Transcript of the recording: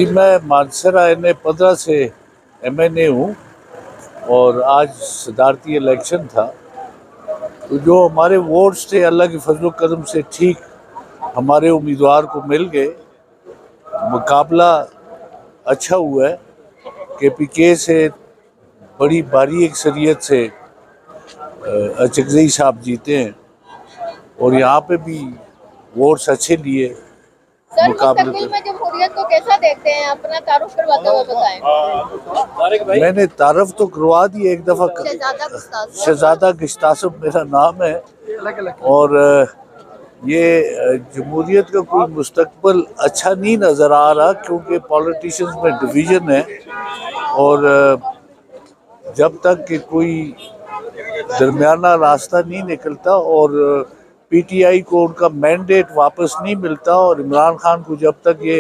जी, मैं मानसरा NA 15 से MNA हूँ और आज सदारती इलेक्शन था। तो जो हमारे वोट्स थे अल्लाह के फजल करम से ठीक हमारे उम्मीदवार को मिल गए। मुकाबला अच्छा हुआ है। KPK से बड़ी भारी अक्सरियत से अचकजई साहब जीते हैं और यहाँ पे भी वोट्स अच्छे लिए। सर, मुस्तकबिल में जमहूरियत को कैसा देखते हैं? अपना तारुफ करवाते हुए बताएं। मैंने तारफ तो करवा दी एक दफा। शहजादा गिश्तासब मेरा नाम है और ये जमहूरियत का कोई मुस्तकबिल अच्छा नहीं नज़र आ रहा क्योंकि पॉलिटिशियंस में डिवीज़न है और जब तक कि कोई दरमियाना रास्ता नहीं निकलता और PTI को उनका मैंडेट वापस नहीं मिलता और इमरान खान को जब तक ये